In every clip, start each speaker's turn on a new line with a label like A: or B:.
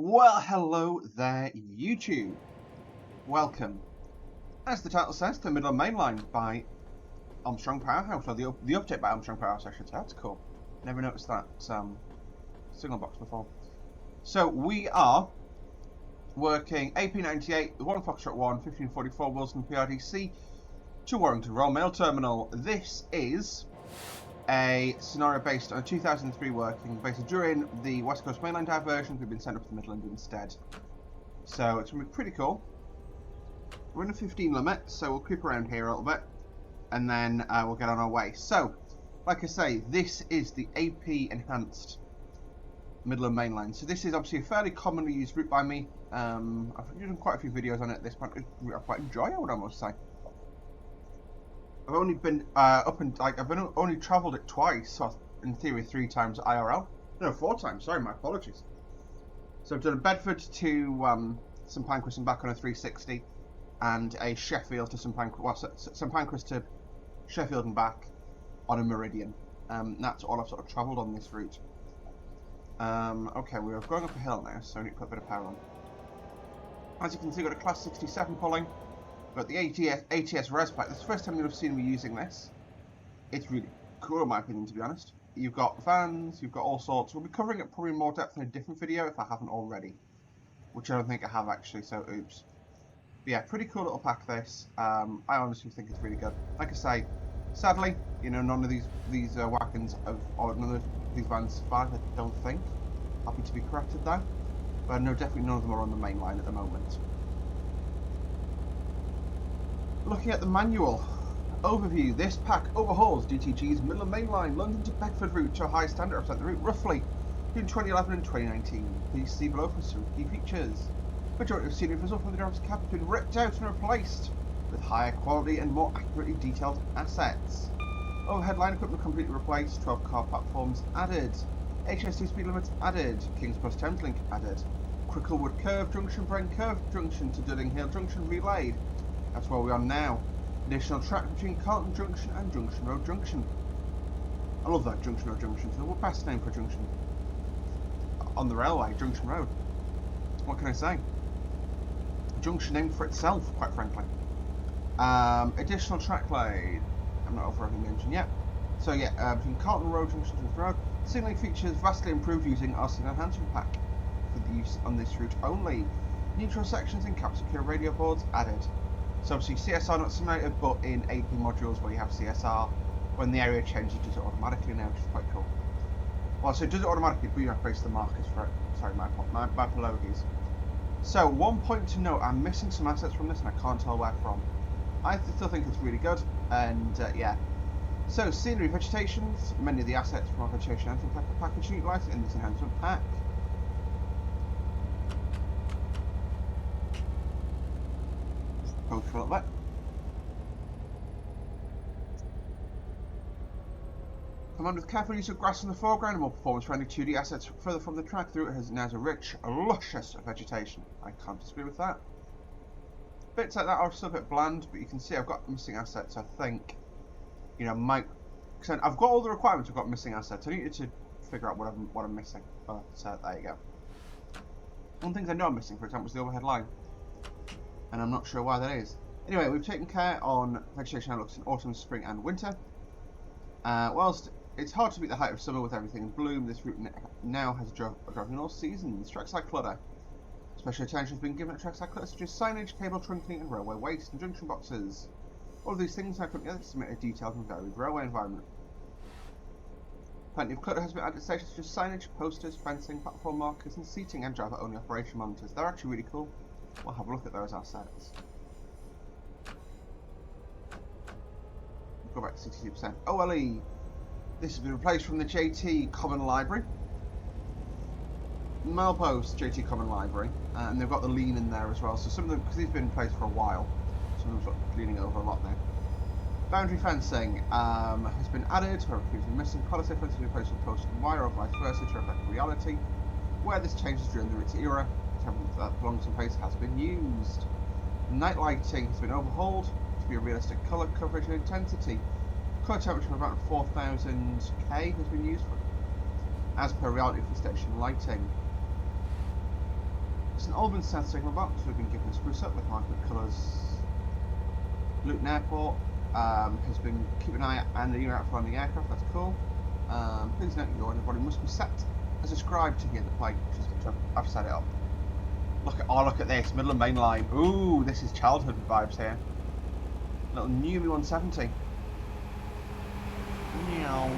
A: Well, hello there, YouTube. Welcome, as the title says, to Midland Mainline by Armstrong Powerhouse, or the update by Armstrong Powerhouse, I should say. That's cool. Never noticed that signal box before. So we are working AP98, 1 Foxtrot 1, 1544 Wilson PRDC to Warrington Royal Mail Terminal. This is a scenario based on a 2003 working, basically during the West Coast Mainline diversions. We've been sent up to Midland instead. So it's going to be pretty cool. We're in a 15 limit, so we'll creep around here a little bit, and then we'll get on our way. So, like I say, this is the AP Enhanced Midland Mainline. So this is obviously a fairly commonly used route by me. I've done quite a few videos on it at this point. I quite enjoy it, I would almost say. I've only been only travelled it twice, or in theory 3 times IRL. No, 4 times. Sorry, my apologies. So I've done a Bedford to St Pancras and back on a 360, and a Sheffield to St Pancras, well, St Pancras to Sheffield and back on a Meridian. That's all I've sort of travelled on this route. Okay, we're going up a hill now, so I need to put a bit of power on. As you can see, we've got a Class 67 pulling. Got the ATS res pack. This is the first time you'll have seen me using this. It's really cool in my opinion, to be honest. You've got vans, you've got all sorts. We'll be covering it probably in more depth in a different video if I haven't already. Which I don't think I have actually, so oops. But yeah, pretty cool little pack this. I honestly think it's really good. Like I say, sadly, you know, none of these wagons or none of these vans survive, I don't think. Happy to be corrected though. But I know definitely none of them are on the main line at the moment. Looking at the manual overview, this pack overhauls DTG's Midland Mainline London to Bedford route to a high standard of the route roughly between 2011 and 2019. Please see below for some key features. Majority of scenery result from the driver's cab has been ripped out and replaced with higher quality and more accurately detailed assets. Overhead line equipment completely replaced, 12 car platforms added, HS2 speed limits added, Kings Cross Thames Link added, Cricklewood Curve Junction, Brent Curve Junction to Dudding Hill Junction relayed. That's where we are now. Additional track between Carlton Junction and Junction Road Junction. I love that, Junction Road Junction. It's the best name for a junction on the railway, Junction Road. What can I say? A junction named for itself, quite frankly. Additional track laid. I'm not over every mention yet. So yeah, between Carlton Road Junction and Junction Road, signalling features vastly improved using our signal enhancement pack for the use on this route only. Neutral sections and cap secure radio boards added. So obviously CSR not simulated, but in AP modules where you have CSR, when the area changes it does it automatically now, which is quite cool. Well, so it does it automatically, but you have to place the markers for it. Sorry, my apologies. So, one point to note, I'm missing some assets from this and I can't tell where from. I still think it's really good, and yeah. So, scenery, vegetations, many of the assets from our vegetation enhancement package utilised in this enhancement pack. Go through a little bit. Combined with careful use of grass in the foreground and more performance-friendly 2D assets further from the track, the route has now a rich, luscious vegetation. I can't disagree with that. Bits like that are still a bit bland, but you can see I've got missing assets. I think, you know, I've got all the requirements. I've got missing assets. I needed to figure out what I'm missing. But there you go. One thing I know I'm missing, for example, is the overhead line. And I'm not sure why that is. Anyway, we've taken care on vegetation outlooks in autumn, spring and winter. Whilst it's hard to beat the height of summer with everything in bloom, this route now has a driving in all seasons. Trackside clutter. Special attention has been given to trackside clutter such as signage, cable trunking and railway waste and junction boxes. All of these things have come together to submit a detailed and varied railway environment. Plenty of clutter has been added to stations such as signage, posters, fencing, platform markers and seating and driver-only operation monitors. They're actually really cool. We'll have a look at those assets. Go back to 62%. OLE. This has been replaced from the JT Common Library. Milepost JT Common Library. And they've got the lean in there as well. So some of them, because these have been in place for a while, some of them sort of leaning over a lot now. Boundary fencing has been added, where previously missing. Policy fencing has been replaced with post and wire or vice versa to reflect reality. Where this changes during the route's era, that belongs in place has been used. Night lighting has been overhauled to be a realistic colour coverage and intensity. Colour temperature of around 4000 K has been used for, as per reality for station lighting. an Albany South signal box. We've been given a spruce up with market colours. Luton Airport has been keeping an eye and an ear out for landing aircraft. That's cool. Please note your everybody must be set as a scribe to hear the plane. I've set it up. Look at this Midland Mainline. Ooh, this is childhood vibes here. Little Newbie 170. Meow.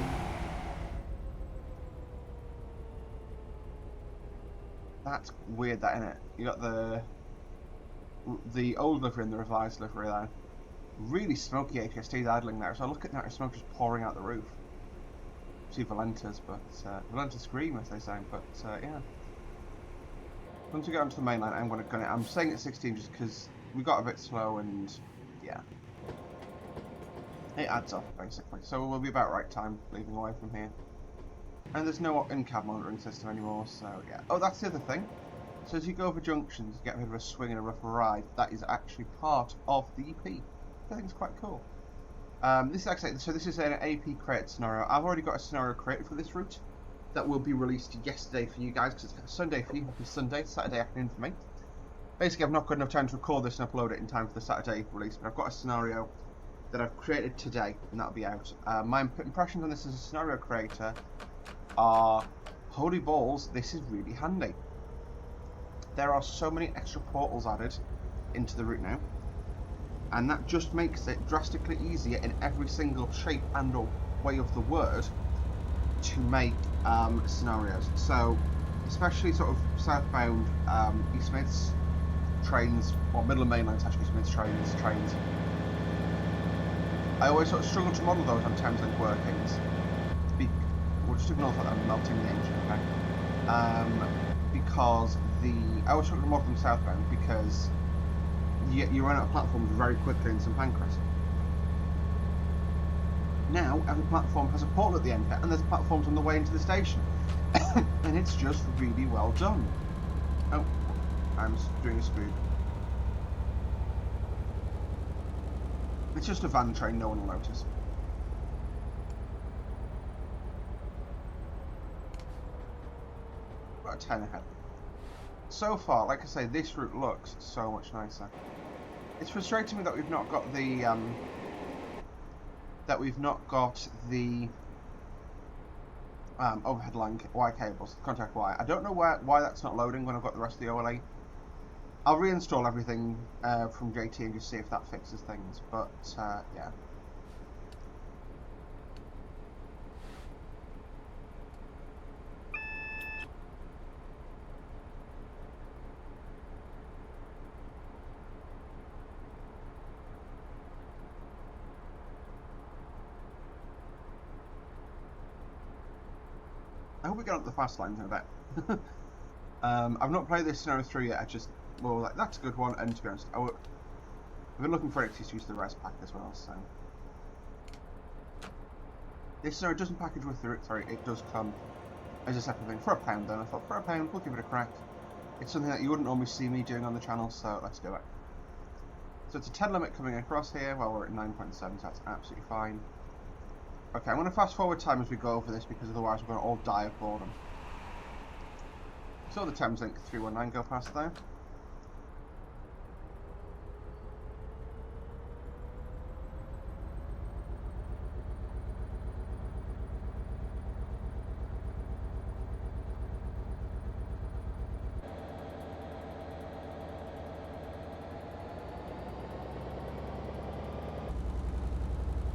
A: That's weird, that, isn't it? You got the old livery and the revised livery there. Really smoky HSTs idling there. So look at that, smoke just pouring out the roof. See Valentas, but Valentas scream as they say. But yeah. Once we get onto the main line, I'm saying it's 16 just because we got a bit slow and yeah, it adds up basically. So we'll be about right time leaving away from here. And there's no in-cab monitoring system anymore, so yeah. Oh, that's the other thing. So as you go over junctions, you get a bit of a swing and a rough ride. That is actually part of the EP. I think it's quite cool. This is actually, so this is an AP created scenario. I've already got a scenario created for this route that will be released yesterday for you guys because it's Sunday for you. Happy Sunday, Saturday afternoon for me. Basically, I've not got enough time to record this and upload it in time for the Saturday release, but I've got a scenario that I've created today, and that'll be out. My impressions on this as a scenario creator are, holy balls, this is really handy. There are so many extra portals added into the route now, and that just makes it drastically easier in every single shape and or way of the word to make scenarios. So especially sort of southbound East Mids trains, or Midland Mainline actually East Mids trains. I always sort of struggle to model those on Thameslink workings. We'll just ignore that I'm melting the engine, okay? Because I always struggle to model them southbound because you run out of platforms very quickly in St Pancras. Now every platform has a portal at the end, and there's platforms on the way into the station, and it's just really well done. Oh, I'm doing a spook. It's just a van train, no one will notice. About 10 ahead. So far, like I say, this route looks so much nicer. It's frustrating me that we've not got the overhead line wire cables, contact wire. I don't know why that's not loading when I've got the rest of the OLA. I'll reinstall everything from JT and just see if that fixes things, but yeah. I hope we get up the fast lines in a bit. I've not played this scenario through yet. I just, well, like, that's a good one. And to be honest, I've been looking for an excuse to use the res pack as well. So this scenario doesn't package with the route. Sorry, it does come as a separate thing for £1. Then I thought for £1, we'll give it a crack. It's something that you wouldn't normally see me doing on the channel, so let's do it. So it's a 10 limit coming across here. Well, we're at 9.7, so that's absolutely fine. Okay, I'm going to fast forward time as we go over this because otherwise we're going to all die of boredom. So the Thameslink 319 go past there.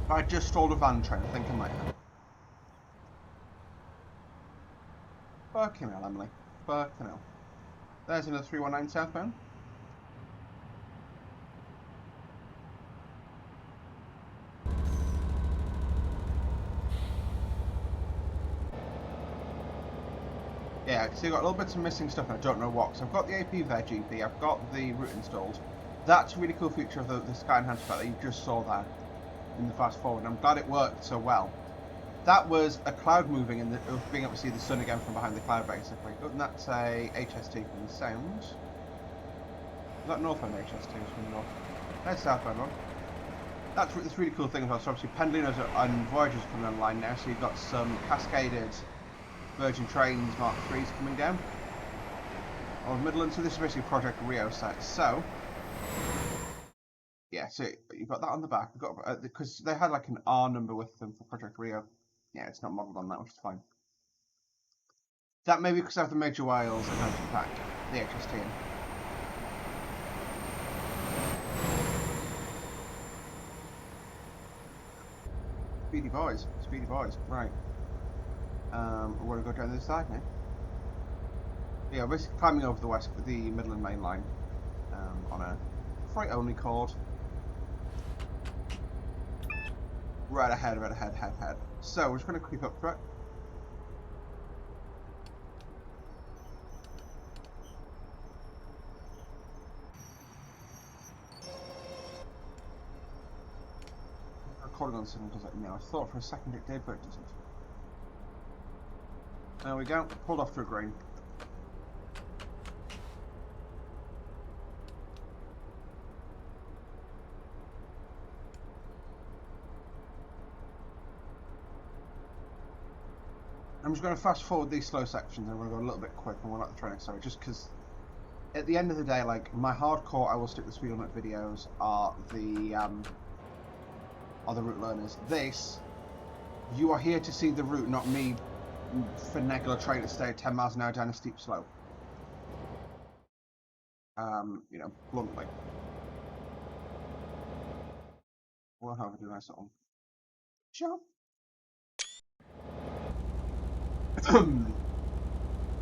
A: I just stalled a van train, I think I might have. Fucking hell, Emily. Fucking hell. There's another 319 southbound. Yeah, so you've got a little bit of missing stuff and I don't know what. So I've got the AP Veg EP, I've got the route installed. That's a really cool feature of the Sky Enhancement that you just saw there in the fast forward, and I'm glad it worked so well. That was a cloud moving and being able to see the sun again from behind the cloud basically. But that's a HST from the sound. Is that northbound HST from the north? There's southbound one. That's this really cool thing as well. So obviously Pendlinos and Voyagers are coming online now, so you've got some cascaded Virgin Trains Mark 3s coming down. of Midland. So this is basically Project Rio set. So yeah, so you've got that on the back. We've got because they had like an R number with them for Project Rio. Yeah, it's not modelled on that, which is fine. That may be because I have the Major Wales Enhacement pack, the HST in. Speedy boys, right. We're going to go down this side now. Yeah, we're basically climbing over the Midland Mainline on a freight only chord. Right ahead. So we're just going to creep up to it. Recording on something does it now. I thought for a second it did, but it doesn't. There we go. Pulled off to a green. I'm just going to fast forward these slow sections and I'm going to go a little bit quick and we'll let the train accelerate just because at the end of the day, like, my hardcore I will stick with speed limit videos are the route learners. This, you are here to see the route, not me finagling a train to stay at 10 miles an hour down a steep slope. You know, bluntly. We'll have a nice little jump.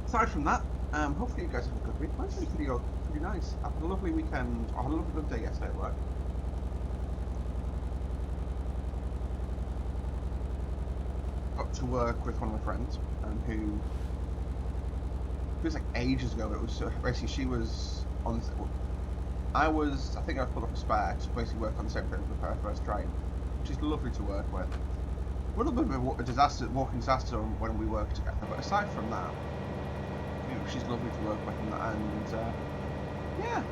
A: Aside from that, hopefully you guys have a good week. My video pretty nice. I had a lovely weekend. I had a lovely day yesterday at work. Got to work with one of my friends, who it was like ages ago. But it was basically she was on. I think I pulled up a spare to basically work on the same train with her first train. She's lovely to work with. A little bit of a disaster, walking disaster when we work together, but aside from that, you know, she's lovely to work with, and yeah.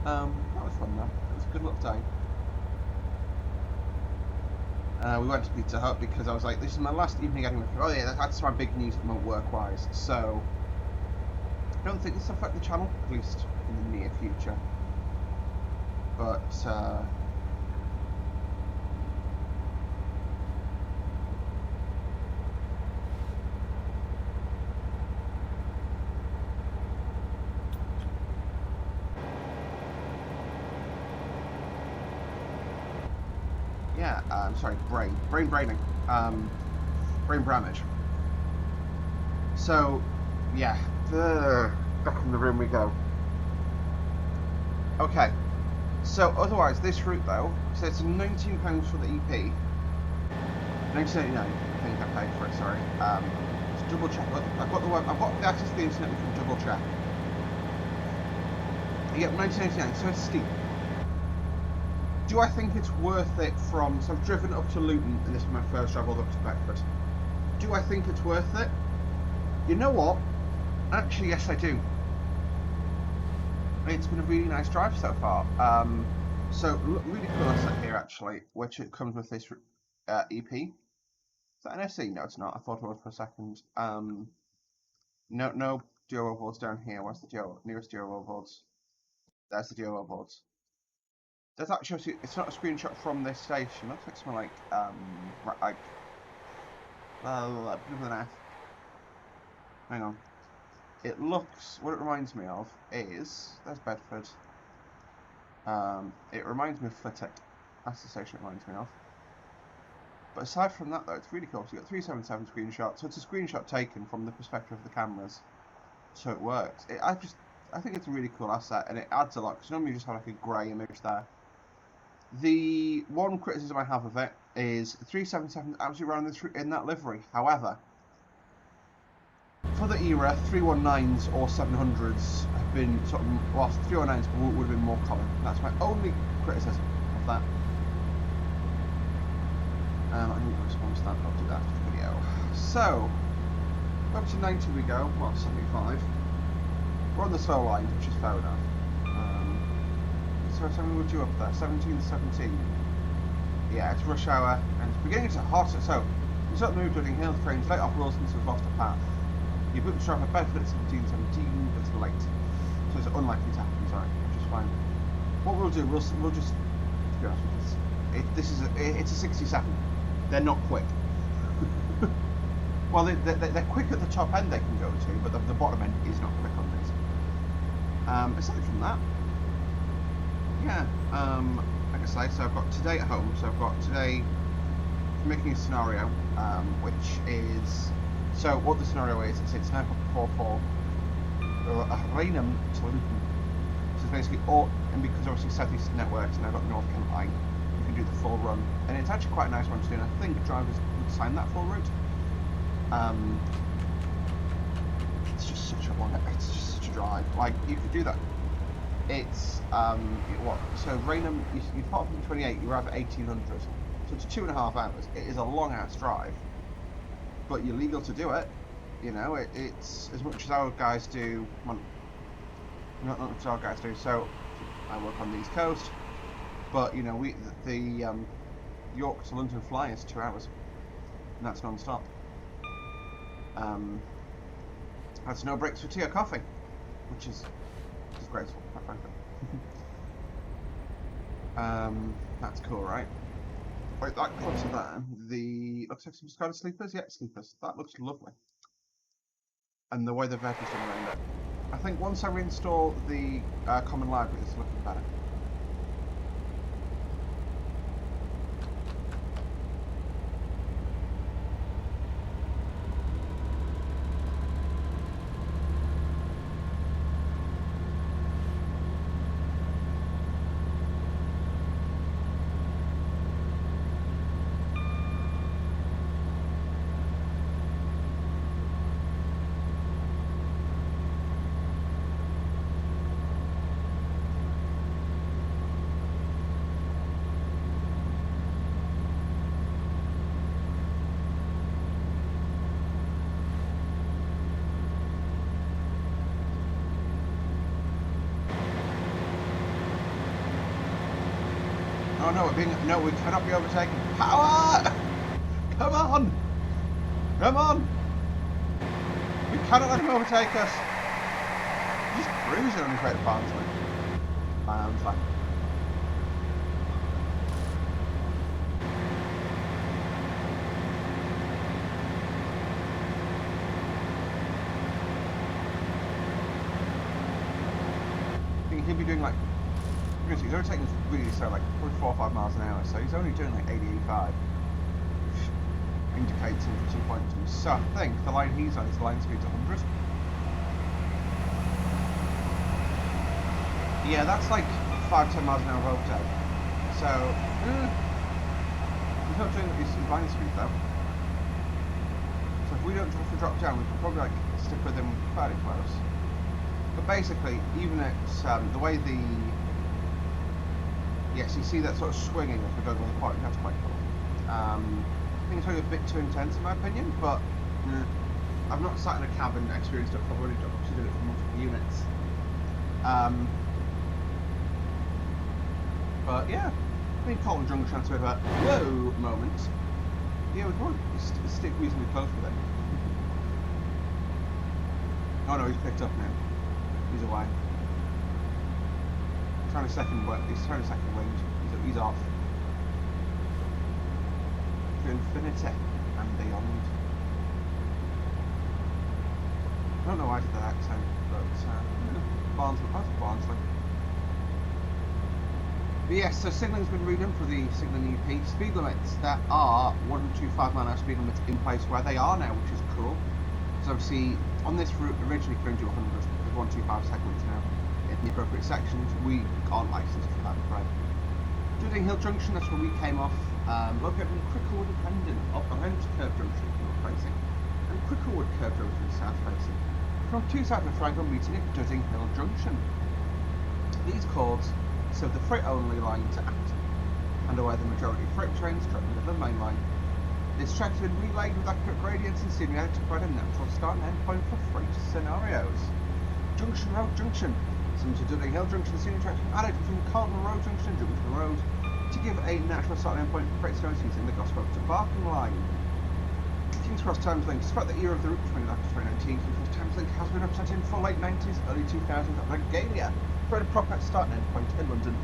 A: That was fun though. It was a good little day. We went to Pizza Hut because I was like, this is my last evening getting with her. Oh yeah, that's my big news work-wise. So I don't think this will affect the channel, at least in the near future. But yeah, sorry, braining, brain damage. So yeah, back in the room we go. Okay. So otherwise, this route though, so it's £19 for the EP, £19.99. I think I paid for it. Sorry. Let's double check. I've got the access to the internet. We can double check. You get £19.99. So it's steep. Do I think it's worth it from? So I've driven up to Luton, and this is my first drive all the way up to Beckford. Do I think it's worth it? You know what? Actually, yes, I do. It's been a really nice drive so far. So really cool asset here actually, which it comes with this EP. Is that an SE? No, it's not. I thought it was for a second. No duo boards down here. Where's the nearest duo boards? There's the duo boards. There's actually, it's not a screenshot from this station. It looks like something like with an F. Hang on. It looks, what it reminds me of is, there's Bedford. It reminds me of Flitwick. That's the station it reminds me of. But aside from that though, it's really cool. So you've got 377 screenshots. So it's a screenshot taken from the perspective of the cameras. So it works. I think it's a really cool asset, and it adds a lot, because normally you just have like a grey image there. The one criticism I have of it is 377 is absolutely around in that livery. However, for the era, 319s or 700s have been sort of, well, 319s would have been more common. That's my only criticism of that. I need to respond to that, I'll do that after the video. So, up to 90 we go, well, 75. We're on the slow line, which is fair enough. So something would you up there, 17 to 17. Yeah, it's rush hour, and it's beginning to hot. So, you start the move Dudding Hill, the train's late off Wilson, so it's lost a path. You book the strap at Bedford at 17:17, but it's late. So it's unlikely to happen, sorry, which is fine. What we'll do, we'll just, to be honest with you, it's a 67. They're not quick. Well, they're quick at the top end they can go to, but the bottom end is not quick on these. Aside from that, yeah, like I say, so I've got today at home, so I've got today making a scenario, which is, so what the scenario is, it's 9.44, Rainham to Luton. So it's basically all, and because obviously Southeast Networks and I've got the North Kent line, you can do the full run, and it's actually quite a nice one to do, and I think drivers would sign that full route. It's just such a drive. Like, you could do that. It's what? So Rainham, you pop from 28, you arrive at 1800. So it's 2.5 hours. It is a long ass drive, but you're legal to do it. You know, it's as much as our guys do. Well, not much as our guys do. So I work on the East Coast, but you know, the York to London fly is 2 hours, and that's non-stop. That's no breaks for tea or coffee, which is disgraceful, quite frankly. That's cool, right? Wait, that cluster there, looks like some Scottish sleepers? Yeah, sleepers. That looks lovely. And the way the vehicle's done around it. I think once I reinstall the common library, it's looking better. Oh no, we cannot be overtaken. Power! Come on! Come on! We cannot let him overtake us. He's just cruising on his way to Barnsley. Barnsley. I think he'll be doing like, he's only taking really slow, like probably 4 or 5 miles an hour, so he's only doing like 80, 85, which indicates him for 2 points. So I think the line he's on, his line speed's 100. Yeah, that's like 5-10 miles an hour overtake. So he's not doing his line speed though. So if we don't have to drop down, we can probably like stick with him fairly close. But basically, even at the way the yes, you see that sort of swinging as we go to the point. That's quite cool. I think it's probably a bit too intense in my opinion, but I've not sat in a cab and experienced it. I've already done it for multiple units. But yeah, I think Colin Junction has a bit of a whoa moment. Yeah, we want to stick reasonably close with him. Oh no, he's picked up now. He's away. He's trying a second wind. He's off. To infinity and beyond. I don't know why I did that accent, but Barnsley. But yes, so signalling's been redone for the signalling EP. Speed limits, there are 125 mile an hour speed limits in place where they are now, which is cool. So obviously, on this route, originally came to 100 with 125 segments now. In the appropriate sections, we aren't licensed for that, I'm afraid. Dudding Hill Junction, that's where we came off. Located in Cricklewood and Hendon, up around Curve Junction, north facing, and Cricklewood Curve Junction, south facing. From two sides of the triangle meeting at Dudding Hill Junction. These chords serve the freight-only line to Acton, and are where the majority of freight trains travel the Midland Mainline. This track has been relayed with accurate gradients and scenery to provide a natural start and end point for freight scenarios. Junction Road Junction. Similar to Dudding Hill Junction, the scenery tracks added between Carlton Road Junction and Junction Road. to give a natural starting point for freight service using the Gospel to Barking Line. King's Cross Thameslink, despite the era of the route between 2019, King's Cross Thameslink has been represented in full late 90s, early 2000s at Regalia, for a proper start and end point in London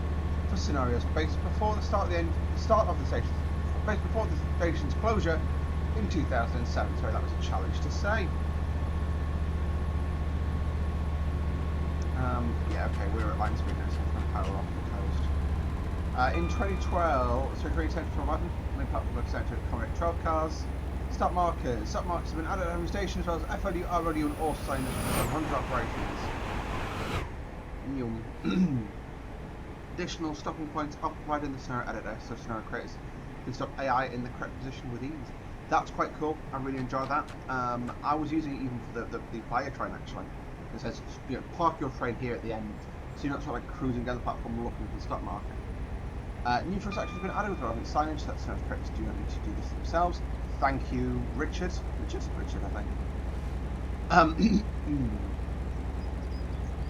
A: for scenarios based before the start of the station, based before the station's closure in 2007. Sorry, that was a challenge to say. Yeah, okay, we're at line speed now, so I'm power off the coast. In 2012, so 2010 for Latin, main platform looks out to accommodate 12 cars. Start markers have been added at every station as well as FOD, ROD and all signage for 100 operations. Additional stopping points are provided in the scenario editor, so scenario creators can stop AI in the correct position with ease. That's quite cool. I really enjoy that. I was using it even for the fire train actually. It says, you know, park your train here at the end, so you're not sort of like cruising down the platform looking for the stop marker. New trucks actually have been added with relevant signage, so that scenario creators do not need to do this themselves. Thank you, Richard, I think.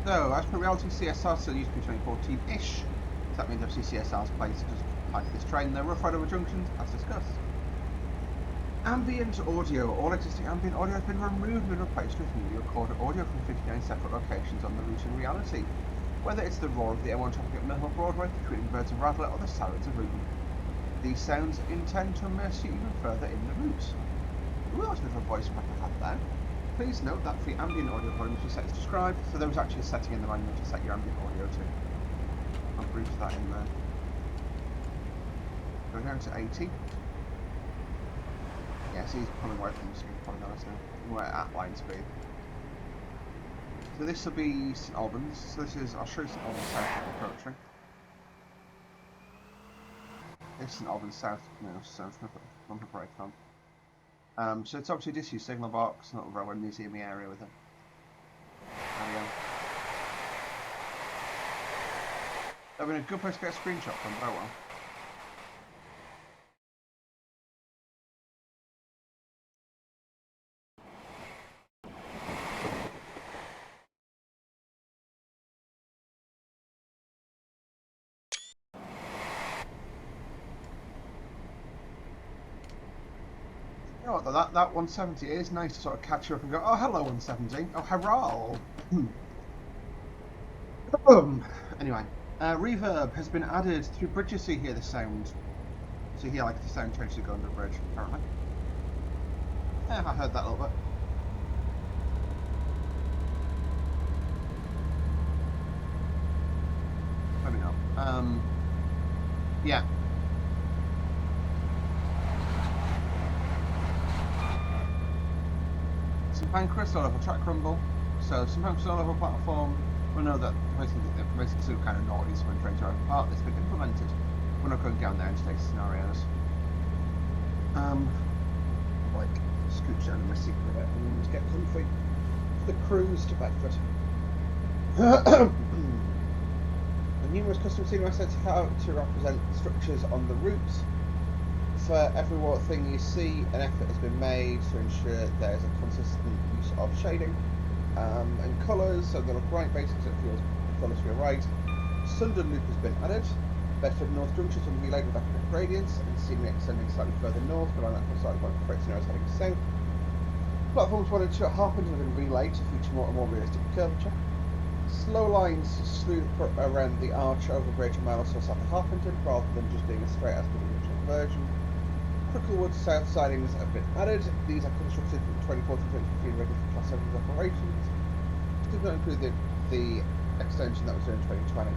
A: So, as per reality, CSR still used to be 2014-ish. So that means obviously CSR's place to just apply to this train. There were rough over junctions, as discussed. Ambient audio. All existing ambient audio has been removed and replaced with newly recorded audio from 59 separate locations on the route in reality. Whether it's the roar of the M1 traffic at Midland Broadway, the tweeting birds of Rattler, or the sirens of Luton. These sounds intend to immerse you even further in the route. Ooh, that's a bit of a voice crack I had there. Please note that for the ambient audio volume was set as described, so there was actually a setting in the manual to set your ambient audio to. I'll brief that in there. Go down to 80. Yeah, so he's pulling away from the screen, probably nice now. We're at line speed. So this will be St Albans. So this is, I'll show you St Albans South approaching. It's St Albans South, no, South from the break on. So it's obviously disused signal box, not a railway museum area with it. There we go. That would be a good place to get a screenshot from, but oh well. You know what, that 170 is nice to sort of catch you up and go, oh hello 170, oh hurrah! Anyway, reverb has been added through bridges, so you hear the sound. So you hear like the sound change to go under the bridge, apparently. Yeah, I heard that a little bit. Let me know. Yeah. Pancras low level track crumble. So sometimes low level platform will know that basically sort of kind of noise when trains are apart. This has been implemented. We're not going down there into today's scenarios. Like scooch down in my secret bit and just get comfy for the cruise to Bedford. The numerous custom scenery assets have to represent structures on the route. For every thing you see, an effort has been made to ensure there's a consistent use of shading and colours, so they look right basically, so it feels the colours feel right. Sunderland Loop has been added. Bedford North Junctions will be laid with accurate gradients and scenery extending slightly further north, but on that slightly point for freight scenarios heading south. Platforms 1 and 2 at Harpenden have been relayed to feature more and more realistic curvature. Slow lines smooth around the arch over bridge a mile or so south of Harpenden, rather than just being as straight as per the original version. Cricklewood South sidings have been added. These are constructed from 2014-2015 ready for Class 7 operations. This does not include the extension that was done in 2020.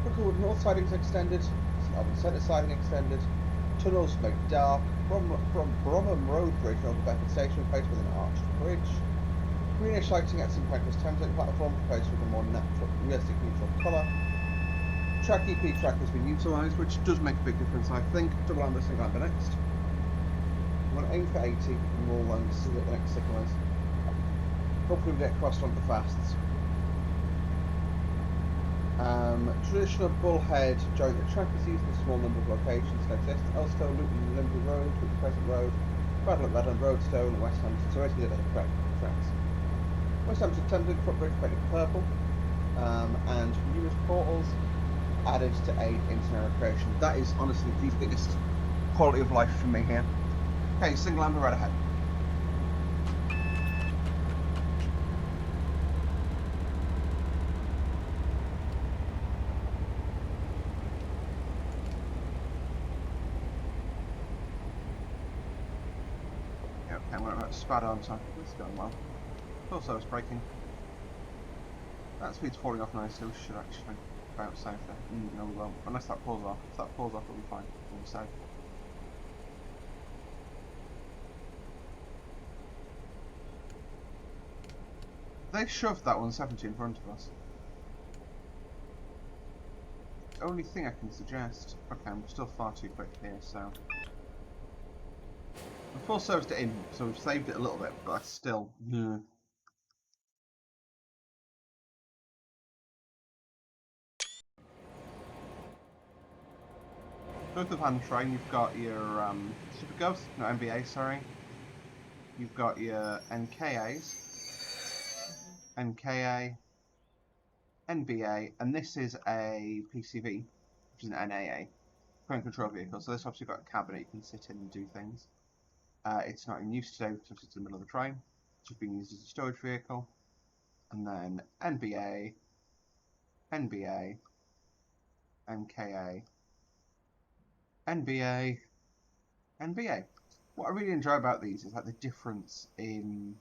A: Cricklewood North sidings extended. St Albans Centre siding extended. Tunnels made dark. From Bromham Road Bridge over Bedford Station replaced with an arched bridge. Greenish lighting at St Pancras Thameslink platform replaced with a more natural, realistic neutral colour. Track EP track has been utilised, which does make a big difference, I think. Double amber, single amber next. I'm going to aim for 80 and we'll see what the next signal is. Hopefully we get crossed on the fasts. Traditional bullhead joint the track is used in a small number of locations that exist. Elstow, Luton, Limby Road, Luton Crescent Road, Redland, Roadstone, and West Hampton. So basically they're the correct tracks. West Hampton Thameslink footbridge painted purple, and numerous portals added to aid in recreation. That is honestly the biggest quality of life for me here. Okay, single amber right ahead. Yeah, okay, I'm going to spad on, so this is going well. Also, it's braking. That speed's falling off nicely, we should actually bounce safe there. No, we won't. Unless that pulls off. If that pulls off, it'll be fine. We'll be safe. They shoved that 170 in front of us. Only thing I can suggest... Okay, I'm still far too quick here, so... We full serviced it in, so we've saved it a little bit, but that's still... Both of hand train, you've got your Super Ghost, no, MBA, sorry. You've got your NKAs, NKA, NBA, and this is a PCV, which is an NAA, current control vehicle. So this obviously got a cabinet you can sit in and do things. It's not in use today because it's in the middle of the train. It's just being used as a storage vehicle. And then NBA, NBA, NKA, NBA, NBA. What I really enjoy about these is like the difference in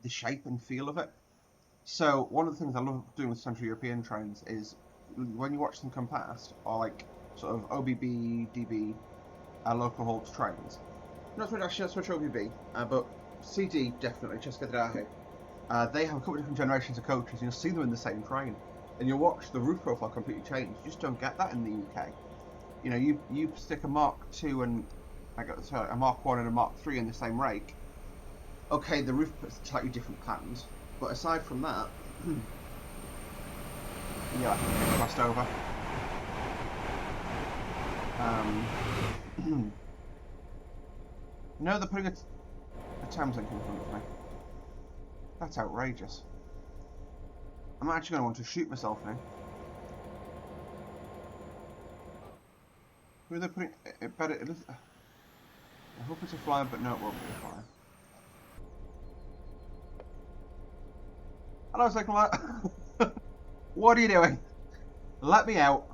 A: the shape and feel of it. So one of the things I love doing with Central European trains is when you watch them come past, or like sort of OBB, DB, local hauled trains. Not so much OBB, but CD definitely, České dráhy. They have a couple of different generations of coaches, and you'll see them in the same train. And you'll watch the roof profile completely change. You just don't get that in the UK. You know, you stick a Mark II and a Mark 1 and a Mark 3 in the same rake. Okay, the roof puts slightly different patterns, but aside from that, yeah, I think it's crossed over. No, they're putting a Thameslink in front of me. That's outrageous. I'm actually going to want to shoot myself now. Who are they putting? I hope it's a flyer, but no, it won't be a flyer. Hello, second light. What are you doing? Let me out.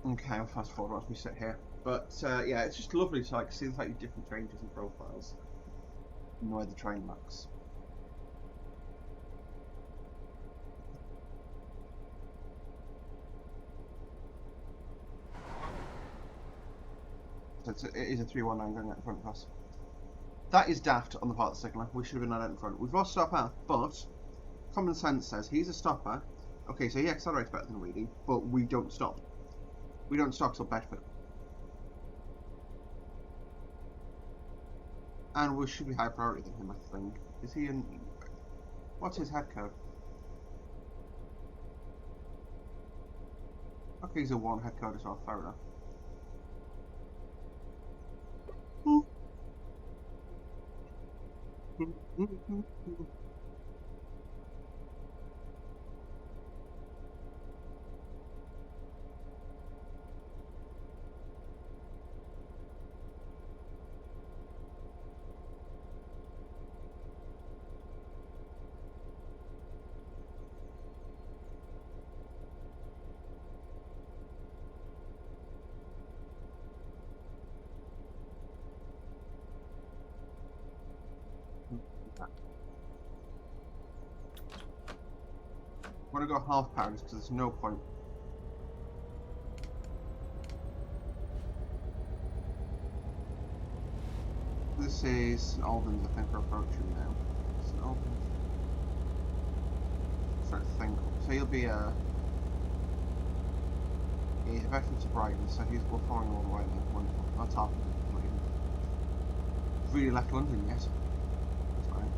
A: Okay, I'll fast forward once we sit here. But yeah, it's just lovely to like see the slightly different changes and profiles and the way the train looks. So it is a 319 going out in front of us. That is daft on the part of the signaller. We should have been out in front. We've lost our path, but common sense says he's a stopper. Okay, so he accelerates better than we do, but we don't stop. We don't stop till Bedford. And we should be higher priority than him, I think. Is he in... What's his head code? Okay, he's a 1 head code as well, fair enough. I want to go half power because there's no point. This is St Albans, I think we're approaching now. St Albans. So he'll be he's better to Brighton, so we're following all the way there. Wonderful. That's half of it. Not even really left London yet. That's fine.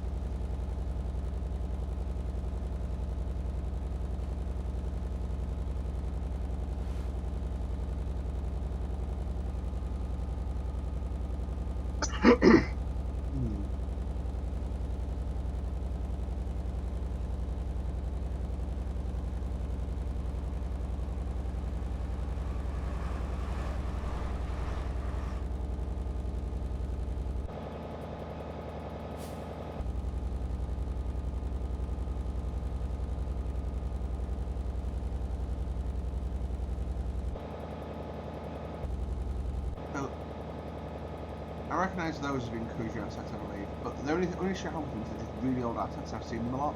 A: I recognise those as being Cujo assets, I believe, but the only issue I have with them is they're just really old assets. I've seen them a lot.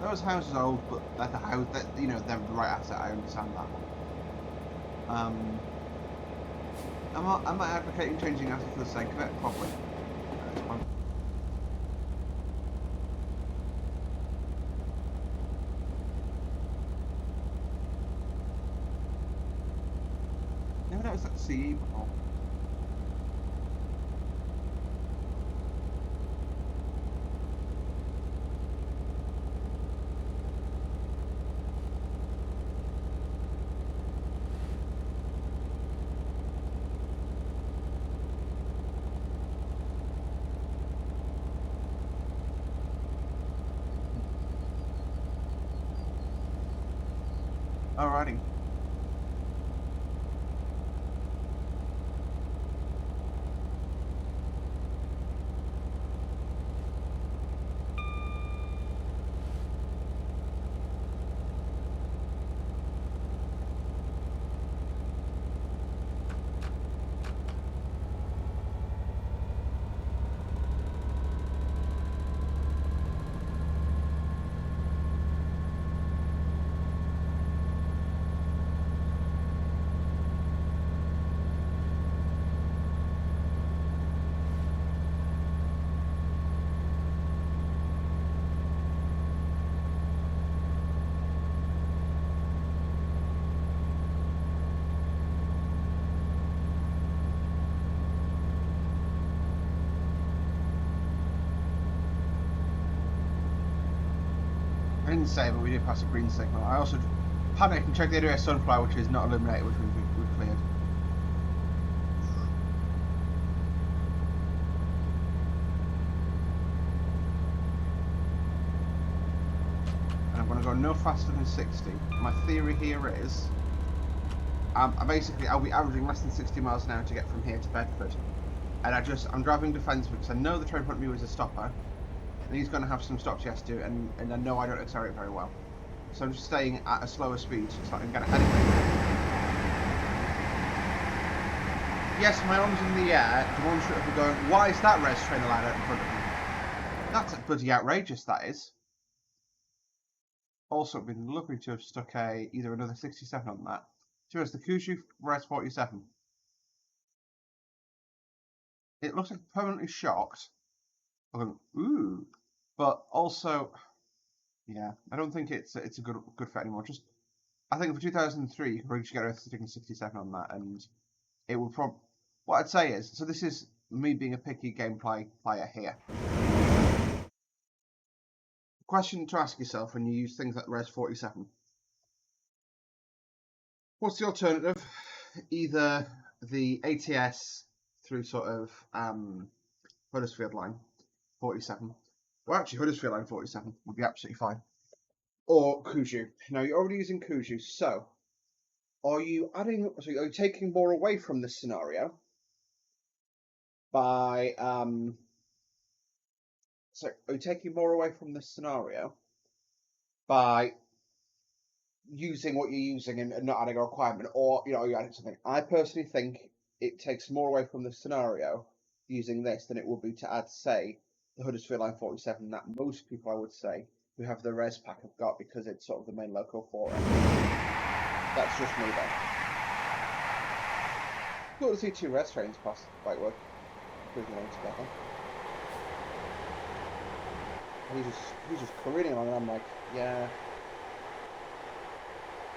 A: Those houses are old, but they're the house that they're the right asset. I understand that one. Am I advocating changing assets for the sake of it? Probably. That's fine. Never noticed that CE before. Alrighty. I didn't say, but we did pass a green signal. I also panicked and checked the area sunflower, which is not illuminated, which we've cleared. And I'm going to go no faster than 60. My theory here is, I'll be averaging less than 60 miles an hour to get from here to Bedford. And I'm driving defensive because I know the train in front of me was a stopper. And he's going to have some stops he has to do, and I know I don't accelerate very well. So I'm just staying at a slower speed so I can get ahead of him. Yes, my arms in the air, demonstratively going, why is that res train allowed out in front of me? That's bloody outrageous, that is. Also, it'd been lovely to have stuck either another 67 on that. To us, the Kyushu res 47. It looks like permanently shocked. I'm going, ooh. But also, yeah, I don't think it's a good fit anymore. I think for 2003, you could probably just get away with sticking 67 on that, and it would probably. What I'd say is, so this is me being a picky gameplay player here. Question to ask yourself when you use things like Res 47. What's the alternative? Either the ATS through sort of Huddersfield line 47. Well, actually, Huddersfield line 47 would be absolutely fine. Or Kuju. Now, you're already using Kuju, so are you taking more away from this scenario by are you taking more away from this scenario by using what you're using and not adding a requirement, or you're adding something? I personally think it takes more away from the scenario using this than it would be to add, say, the Huddersfield line 47 that most people, I would say, who have the res pack have got because it's sort of the main local for it. That's just me though. Cool to see two res trains pass quite work. Together. He's just careening on, and I'm like, yeah.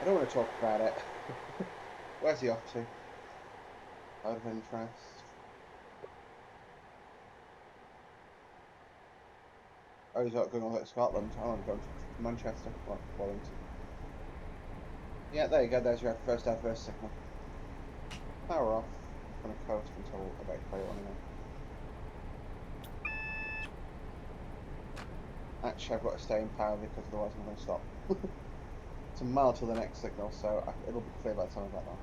A: I don't want to talk about it. Where's he off to? Out of interest. Oh, he's not going all the way to Scotland. I want to go to Manchester. Well, Wellington. Yeah, there you go. There's your first adverse signal. Power off. I'm going to coast until about 21 anyway. Actually, I've got to stay in power because otherwise I'm going to stop. It's a mile till the next signal, so it'll be clear by the time I get there.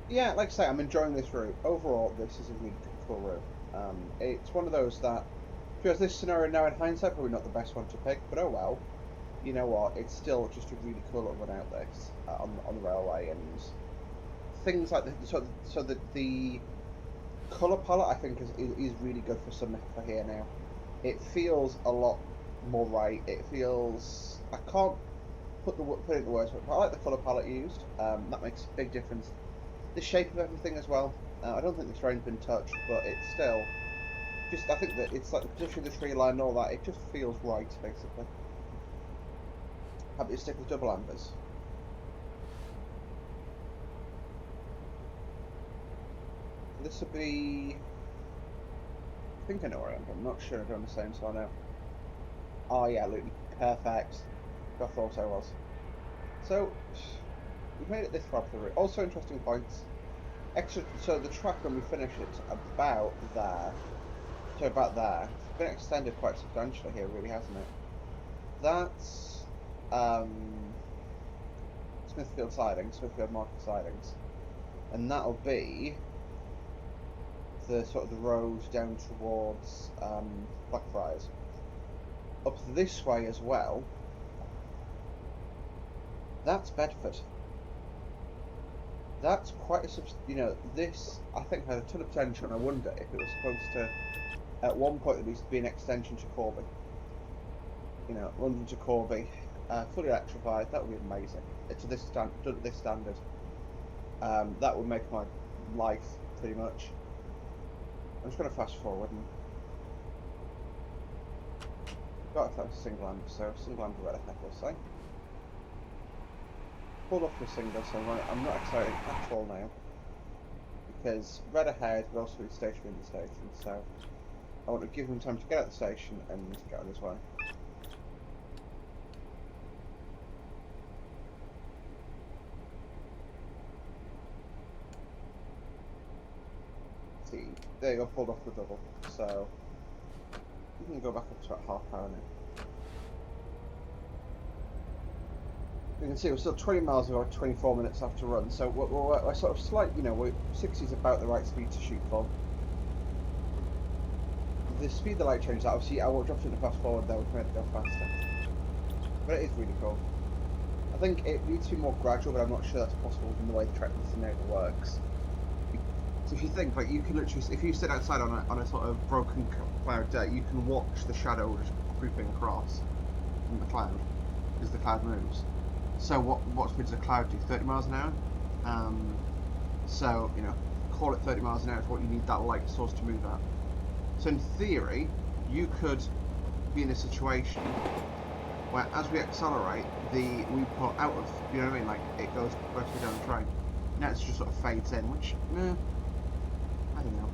A: Yeah, like I say, I'm enjoying this route. Overall, this is a really cool route. It's one of those that, because this scenario now in hindsight, probably not the best one to pick, but oh well. You know what? It's still just a really cool little run out this on the railway, and things like the color palette I think is really good for here now. It feels a lot more right. It feels I can't put it in the words, but I like the color palette used. That makes a big difference. The shape of everything as well. I don't think the terrain's been touched, but it's still just. I think that it's like the position of the tree line and all that. It just feels right, basically. Happy to stick with double ambers. This would be. I think I know where I am, but I'm not sure. I don't understand, so I know. Oh yeah, Luton. Perfect. I thought I was. So we've made it this far for the route. Also interesting points. Extra. So the track when we finish it about there. So about there. It's been extended quite substantially here, really, hasn't it? That's Smithfield sidings, Smithfield Market sidings, and that'll be the sort of the road down towards Blackfriars. Up this way as well. That's Bedford. That's quite a this I think had a ton of potential, and I wonder if it was supposed to, at one point at least, be an extension to Corby. London to Corby, fully electrified. That would be amazing. To this standard, that would make my life pretty much. I'm just going to fast forward and got a single amp, so single amp red we'll say. Pulled off for a single, so I'm not excited at all now because red ahead would also be stationary in the station, so I want to give him time to get out of the station and get on his way. See, there you go, pulled off the double, so you can go back up to about half hour now. You can see we're still 20 miles away, 24 minutes after run, so we're sort of slight, 60 is about the right speed to shoot for. The speed the light changes, obviously I won't drop it in the fast forward though, we can make it go faster. But it is really cool. I think it needs to be more gradual, but I'm not sure that's possible in the way the track simulator works. So if you think, like, you can literally, if you sit outside on a sort of broken cloud day, you can watch the shadow just creeping across from the cloud as the cloud moves. So what speed does a cloud do? 30 miles an hour? So, call it 30 miles an hour is what you need that light source to move at. So in theory, you could be in a situation where as we accelerate, we pull out of, you know what I mean, like it goes vertically down the train. Now it just sort of fades in, which, I don't know.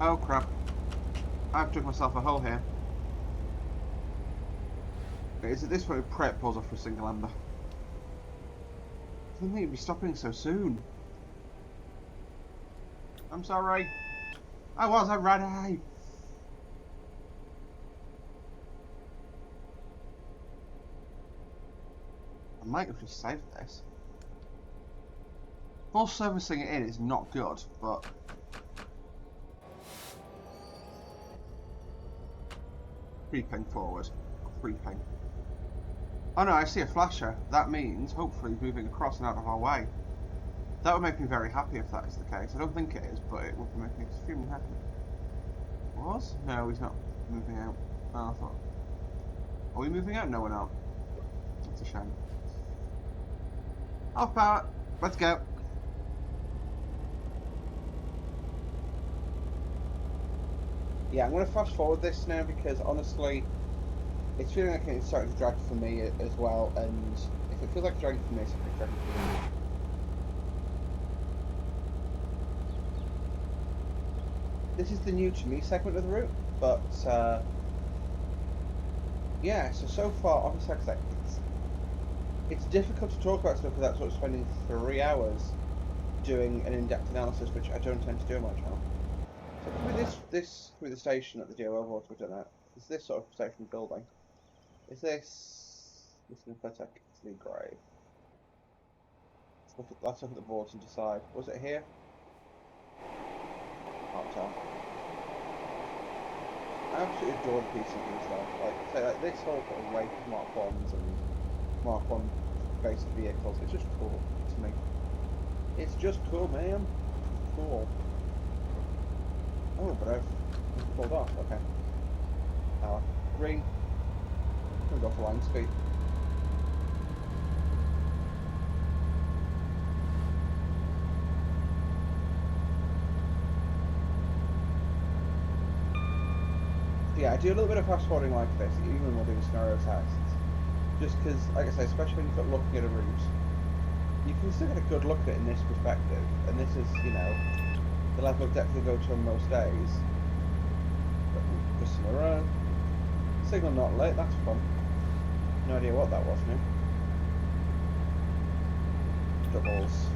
A: Oh crap. I've dug myself a hole here. Is it this way Prep pulls off for a single amber? I didn't think you'd be stopping so soon. I'm sorry. I wasn't ready. I might have just saved this. Full servicing it in is not good, but creeping forward. Creeping. Oh no, I see a flasher. That means, hopefully, he's moving across and out of our way. That would make me very happy if that is the case. I don't think it is, but it would make me extremely happy. Was? No, he's not moving out. Oh, I thought. Are we moving out? No, we're not. That's a shame. Off power. Let's go. Yeah, I'm going to fast forward this now because honestly, it's feeling like it's starting to drag for me as well. And if it feels like dragging for me, it's like dragging for you. This is the new to me segment of the route, but yeah. So far, obviously, like I say, it's difficult to talk about stuff without sort of spending 3 hours doing an in-depth analysis, which I don't tend to do much of. So through the station at the DO Overlord we've done that. Is this sort of station building? Is this Lymphotek Italy grave? Let's look at the boards and decide. Was it here? Can't tell. I absolutely adore the PCB stuff. Like this whole sort of wake of Mark 1s and Mark 1 based vehicles, it's just cool to me. It's just cool, man. Cool. Oh, but I've pulled off. Okay. Green. I'm gonna go for line speed. Yeah, I do a little bit of fast forwarding like this, even when we're doing scenario tests. Just because, like I say, especially when you're looking at a route, you can still get a good look at it in this perspective. And this is, you know, the level of depth you'll go to on most days. Just in a row. Signal not lit, that's fun. No idea what that was now. Doubles.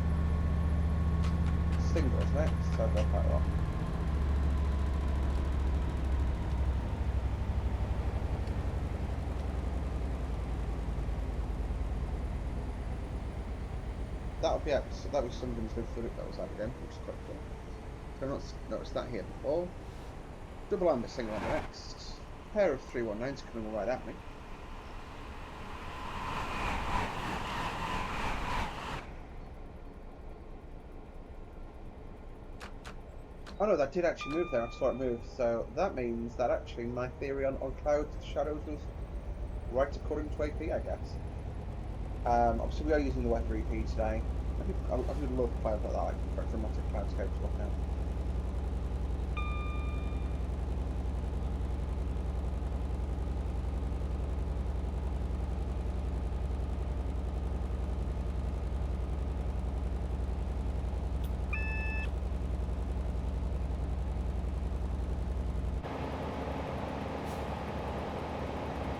A: Singles next, so I've got quite a lot. That was somebody's good footage that was added in, which is quite cool. I've not noticed that here before. Double amber single on the next. Pair of 319s coming right at me. Oh no, that did actually move there. I saw it move. So that means that actually my theory on clouds and shadows was right according to AP, I guess. Obviously we are using the weather EP today. I would love clouds like that, like quite dramatic cloudscapes to look at.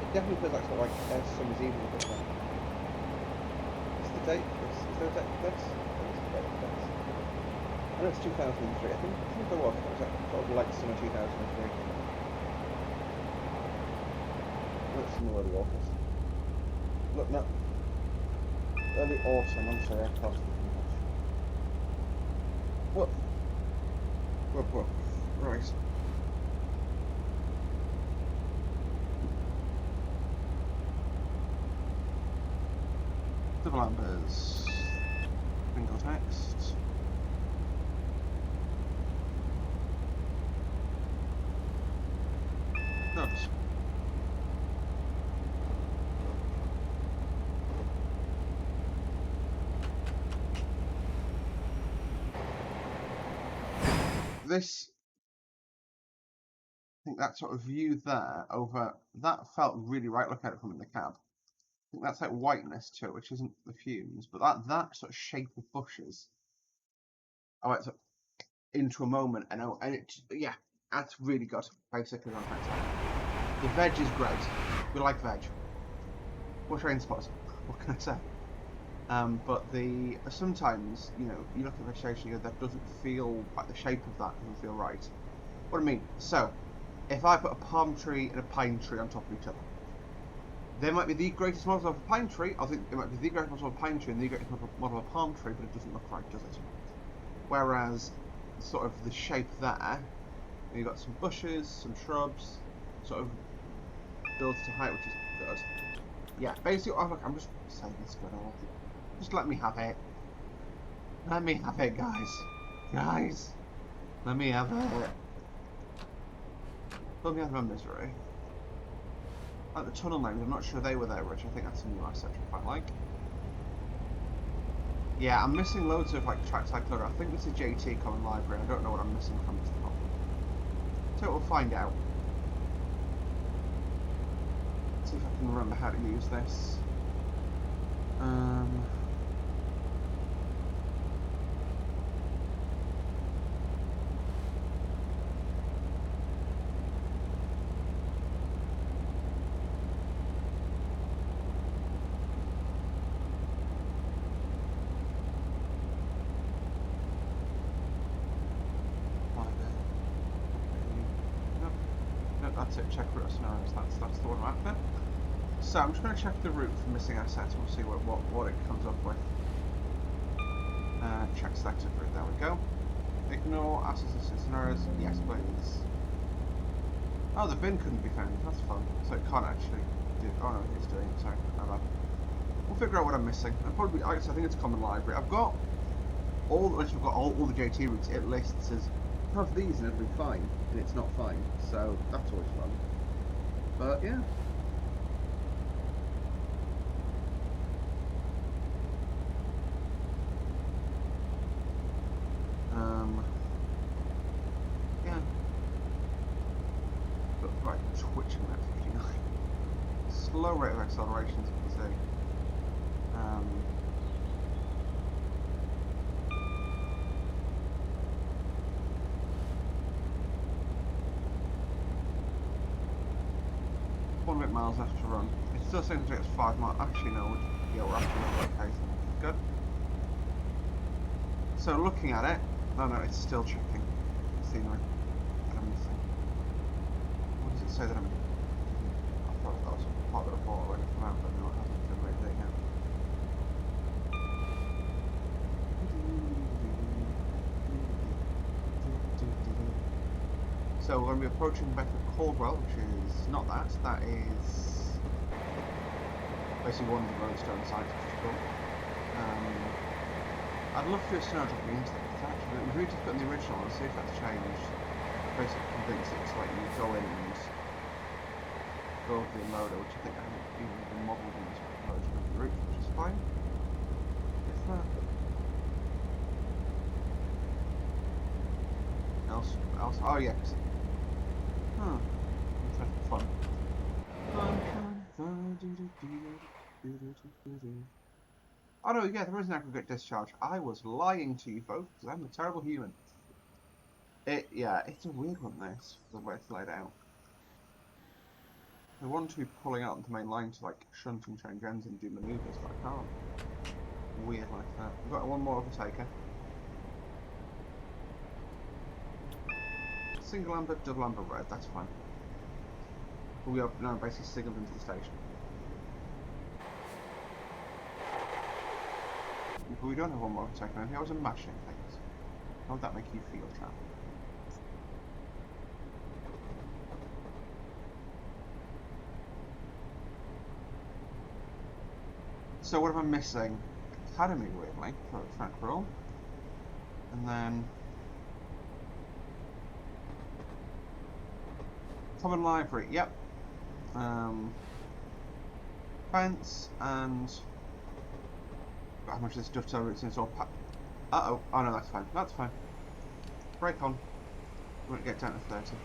A: It definitely feels like sort of like summer's evening, doesn't it? What's the date? Is there a date for this? I know it's 2003. I think there was. It was like sort of late summer 2003. Look, summer early August. Look, no. Early autumn. I'm sorry, I can't speak English. What? What? Right. Double ambers. Bingo text. Dubs. This, I think that sort of view there over, that felt really right looking at it from in the cab. I think that's like whiteness to it, which isn't the fumes, but that sort of shape of bushes. I went into a moment, and yeah, that's really good. Basically, what I'm trying to say. The veg is great. We like veg. What train spots? What can I say? But sometimes, you know, you look at vegetation, you go, that doesn't feel like the shape of that doesn't feel right. What I mean, so if I put a palm tree and a pine tree on top of each other, they might be the greatest model of a pine tree. I think it might be the greatest model of a pine tree and the greatest model of a palm tree, but it doesn't look right, does it? Whereas, sort of the shape there, you've got some bushes, some shrubs, sort of builds to height, which is good. Yeah, basically, I'm just saying this good. Just let me have it. Let me have it, guys. Guys, let me have it. Let me have my misery. Like the tunnel names, I'm not sure they were there, which I think that's a new asset I quite like. Yeah, I'm missing loads of like trackside clutter. I think this is JT Common Library. I don't know what I'm missing from this problem. So we'll find out. See if I can remember how to use this. That's it, check route scenarios, that's the one I'm after. So I'm just going to check the route for missing assets and we'll see what it comes up with. Check selected route, there we go. Ignore assets and scenarios, yes please. Oh, the bin couldn't be found, that's fun. So it can't actually do, oh no, it's doing it, sorry, my bad. We'll figure out what I'm missing. I'll probably, I think it's common library. I've got all the JT routes, it lists as have these and it'll be fine, and it's not fine, so that's always fun. But yeah. Yeah. But right, twitching at 59. Slow rate of acceleration, as you can see. Miles left to run. It's still saying that it's 5 miles. Actually, no. Yeah, we're actually not okay. Good. So looking at it, no, it's still checking scenery. What am I missing? What does it say that I'm? I thought that was part of the report already come out, but no, it hasn't been read it yet. So we're going to be approaching Bedford Caldwell, which is not that. That is basically one of the roadstone sites, which is cool. I'd love to do a scenario dropping into that. Actually, it was really difficult in the original, and see if that's changed. Basically, convince it to like you go in and go over the loader, which I think I haven't even been modelled in this version of the route, which is fine. If that. Else? Oh yes. Huh. That's fun. Oh no, yeah, there is an aggregate discharge. I was lying to you folks, because I'm a terrible human. Yeah, it's a weird one, this, the way it's laid out. I want to be pulling out the main line to like shunt and change ends and do manoeuvres, but I can't. Weird like that. We've got one more overtaker. Single amber, double amber red, that's fine. We are now basically signalled into the station. But we don't have one more overtaker. I was mashing things. How would that make you feel, chap? So what am I missing? Academy, weirdly, for a track roll. And then common library, yep. Fence and how much of this dovetail routes in all oh no, that's fine. That's fine. Brake on. We won't get down to 30.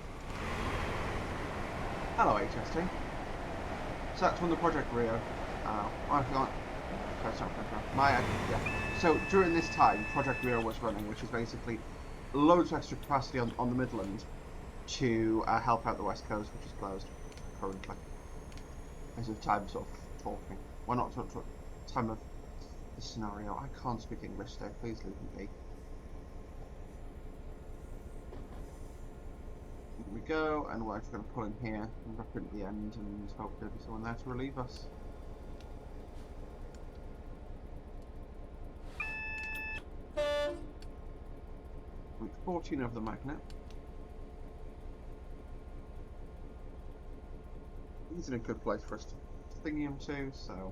A: Hello HST. So that's from the Project Rio. I forgot. Okay, sorry, yeah. So during this time, Project Rio was running, which is basically loads of extra capacity on the Midland to help out the West Coast, which is closed currently. As of time sort of talking. Well, not time of the scenario. I can't speak English today, please leave me be. Here we go, and we're just going to pull in here and wrap in at the end, and hope there'll be someone there to relieve us. Week 14 of the magnet. He's in a good place for us to sting him to, so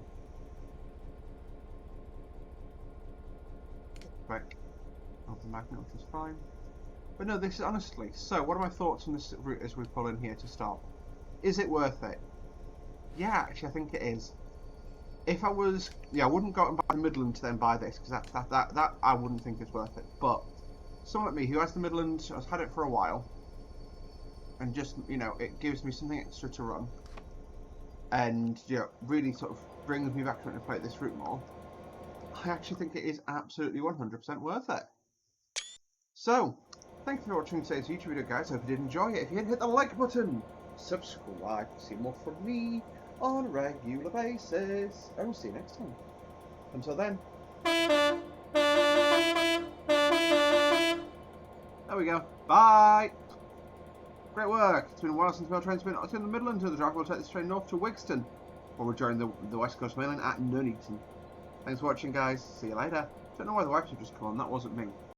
A: back of the magnet, which is fine. But no, this is honestly. So, what are my thoughts on this route as we pull in here to stop? Is it worth it? Yeah, actually, I think it is. If I was, yeah, I wouldn't go out and buy the Midland to then buy this because that I wouldn't think is worth it. But someone like me who has the Midland, has had it for a while, and just, you know, it gives me something extra to run, and, you know, really sort of brings me back to play this route more, I actually think it is absolutely 100% worth it. So, thank you for watching today's YouTube video, guys. I hope you did enjoy it. If you did, hit the like button, subscribe to see more from me on a regular basis, and we'll see you next time. Until then. There we go. Bye! Great work. It's been a while since our train's been in the Midland. The driver will take this train north to Wigston, or we'll join the West Coast Mainline at Nuneaton. Thanks for watching, guys. See you later. Don't know why the wipes have just come on. That wasn't me.